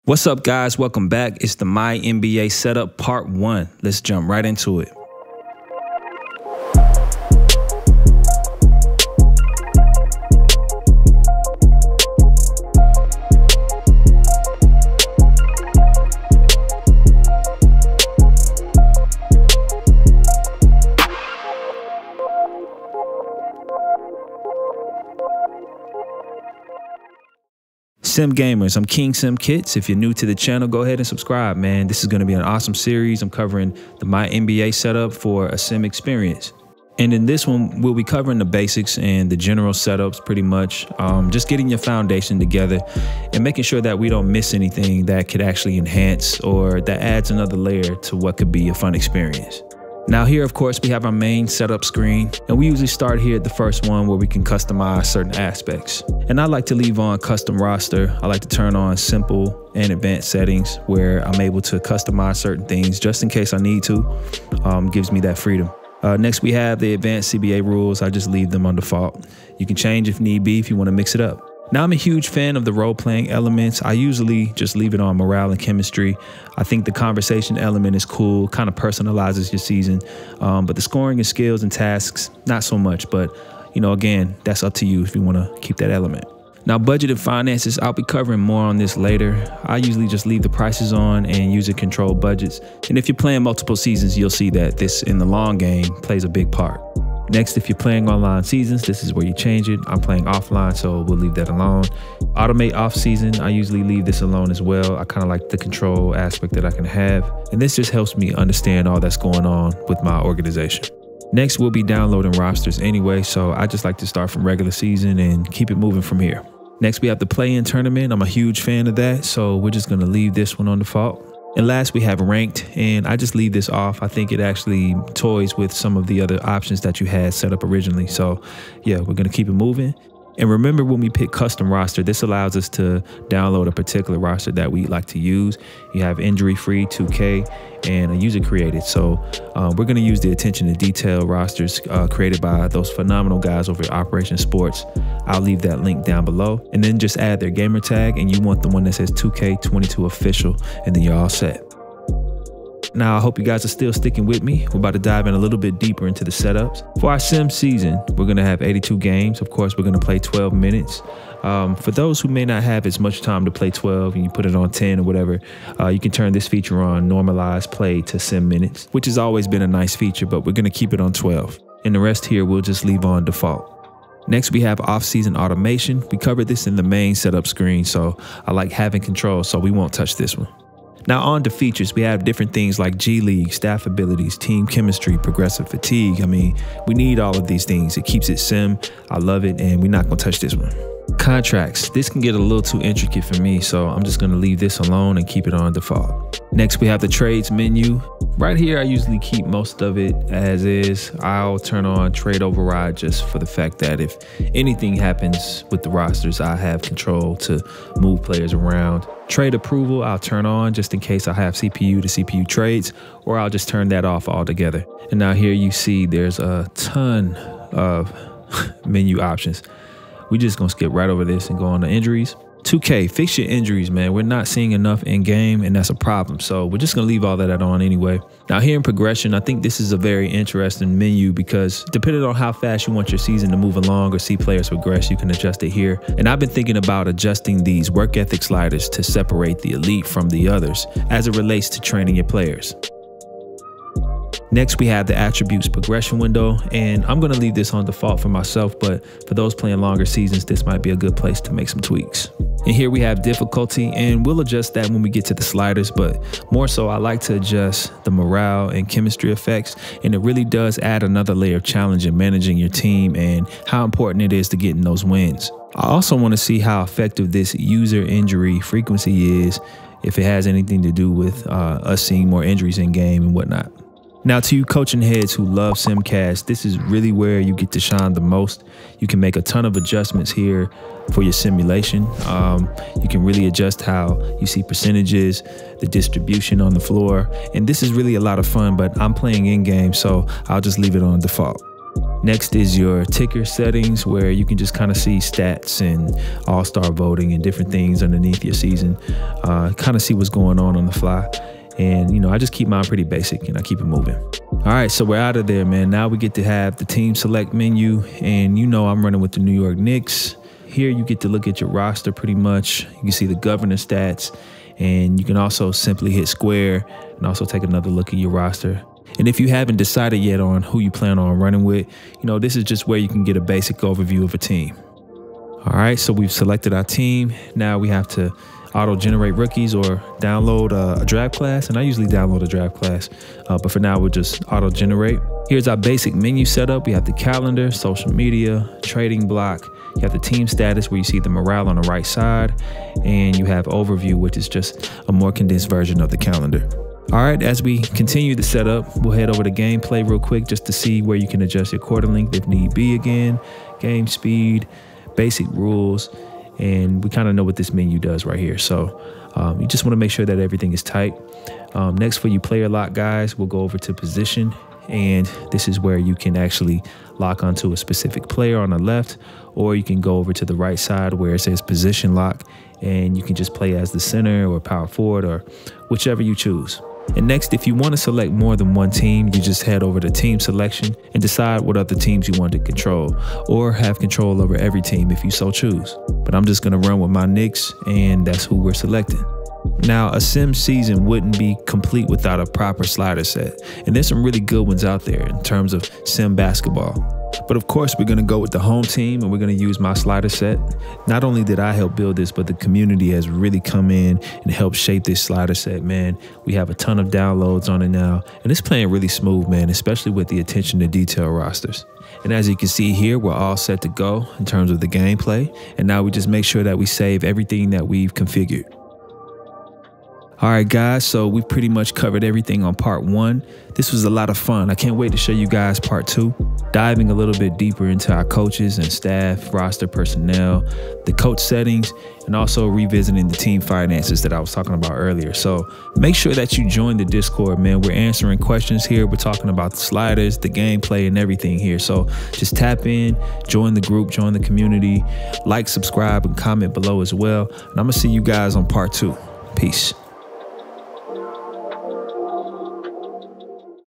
What's up, guys? Welcome back. It's the MyNBA setup part 1. Let's jump right into it. Sim Gamers, I'm King Sim Kits. If you're new to the channel, go ahead and subscribe, man. This is going to be an awesome series. I'm covering the MyNBA setup for a sim experience. And in this one, we'll be covering the basics and the general setups pretty much. Just getting your foundation together and making sure that we don't miss anything that could actually enhance or that adds another layer to what could be a fun experience. Now here, of course, we have our main setup screen, and we usually start here at the first one where we can customize certain aspects. And I like to leave on custom roster. I like to turn on simple and advanced settings where I'm able to customize certain things just in case I need to. Gives me that freedom. Next, we have the advanced CBA rules. I just leave them on default. You can change if need be if you want to mix it up. Now, I'm a huge fan of the role-playing elements. I usually just leave it on morale and chemistry. I think the conversation element is cool, kind of personalizes your season. But the scoring and skills and tasks, not so much. But, you know, again, that's up to you if you want to keep that element. Now, budget and finances, I'll be covering more on this later. I usually just leave the prices on and use control budgets. And if you're playing multiple seasons, you'll see that this, in the long game, plays a big part. Next, if you're playing online seasons, this is where you change it. I'm playing offline, so we'll leave that alone. Automate off season, I usually leave this alone as well. I kind of like the control aspect that I can have. And this just helps me understand all that's going on with my organization. Next, we'll be downloading rosters anyway, so I just like to start from regular season and keep it moving from here. Next, we have the play-in tournament. I'm a huge fan of that, so we're just going to leave this one on default. And last, we have ranked, and I just leave this off. I think it actually toys with some of the other options that you had set up originally. So yeah, we're going to keep it moving. And remember, when we pick custom roster, this allows us to download a particular roster that we like to use. You have injury-free, 2K, and a user-created. So we're going to use the attention to detail rosters created by those phenomenal guys over at Operation Sports. I'll leave that link down below. And then just add their gamer tag, and you want the one that says 2K22 official, and then you're all set. Now, I hope you guys are still sticking with me. We're about to dive in a little bit deeper into the setups. For our sim season, we're going to have 82 games. Of course, we're going to play 12 minutes. For those who may not have as much time to play 12 and you put it on 10 or whatever, you can turn this feature on, normalize play to sim minutes, which has always been a nice feature, but we're going to keep it on 12. And the rest here, we'll just leave on default. Next, we have off-season automation. We covered this in the main setup screen, so I like having control, so we won't touch this one. Now on to features, we have different things like G League, staff abilities, team chemistry, progressive fatigue. I mean, we need all of these things. It keeps it sim. I love it, and we're not gonna touch this one. Contracts, this can get a little too intricate for me, so I'm just gonna leave this alone and keep it on default. Next, we have the trades menu. Right here, I usually keep most of it as is. I'll turn on trade override just for the fact that if anything happens with the rosters, I have control to move players around. Trade approval, I'll turn on just in case I have CPU to CPU trades, or I'll just turn that off altogether. And now here you see there's a ton of menu options. We're just gonna skip right over this and go on to injuries. 2K, fix your injuries, man. We're not seeing enough in game, and that's a problem. So we're just gonna leave all that on anyway. Now here in progression, I think this is a very interesting menu because depending on how fast you want your season to move along or see players progress, you can adjust it here. And I've been thinking about adjusting these work ethic sliders to separate the elite from the others as it relates to training your players. Next, we have the attributes progression window, and I'm going to leave this on default for myself, but for those playing longer seasons, this might be a good place to make some tweaks. And here we have difficulty, and we'll adjust that when we get to the sliders, but more so I like to adjust the morale and chemistry effects, and it really does add another layer of challenge in managing your team and how important it is to getting those wins. I also want to see how effective this user injury frequency is, if it has anything to do with us seeing more injuries in game and whatnot. Now, to you coaching heads who love Simcast, this is really where you get to shine the most. You can make a ton of adjustments here for your simulation. You can really adjust how you see percentages, the distribution on the floor, and this is really a lot of fun, but I'm playing in game, so I'll just leave it on default. Next is your ticker settings, where you can just kind of see stats and all-star voting and different things underneath your season. Kind of see what's going on the fly. And, you know, I just keep mine pretty basic and I keep it moving. All right, so we're out of there, man. Now we get to have the team select menu. And, you know, I'm running with the New York Knicks. Here you get to look at your roster pretty much. You can see the governor stats. And you can also simply hit square and also take another look at your roster. And if you haven't decided yet on who you plan on running with, you know, this is just where you can get a basic overview of a team. All right, so we've selected our team. Now we have to auto-generate rookies or download a draft class. And I usually download a draft class, but for now we'll just auto-generate. Here's our basic menu setup. We have the calendar, social media, trading block. You have the team status where you see the morale on the right side, and you have overview, which is just a more condensed version of the calendar. All right, as we continue the setup, we'll head over to gameplay real quick just to see where you can adjust your quarter length if need be again, game speed, basic rules, and we kind of know what this menu does right here. So you just want to make sure that everything is tight. Next, for you player lock guys, we'll go over to position, and this is where you can actually lock onto a specific player on the left, or you can go over to the right side where it says position lock, and you can just play as the center or power forward or whichever you choose. And next, if you want to select more than one team, you just head over to team selection and decide what other teams you want to control, or have control over every team if you so choose. But I'm just going to run with my Knicks, and that's who we're selecting. Now, a sim season wouldn't be complete without a proper slider set, and there's some really good ones out there in terms of sim basketball. But of course, we're going to go with the home team, and we're going to use my slider set. Not only did I help build this, but the community has really come in and helped shape this slider set, man. We have a ton of downloads on it now, and it's playing really smooth, man, especially with the attention to detail rosters. And as you can see here, we're all set to go in terms of the gameplay. And now we just make sure that we save everything that we've configured. All right, guys, so we've pretty much covered everything on part 1. This was a lot of fun. I can't wait to show you guys part 2, diving a little bit deeper into our coaches and staff, roster personnel, the coach settings, and also revisiting the team finances that I was talking about earlier. So make sure that you join the Discord, man. We're answering questions here. We're talking about the sliders, the gameplay, and everything here. So just tap in, join the group, join the community, like, subscribe, and comment below as well. And I'm going to see you guys on part 2. Peace.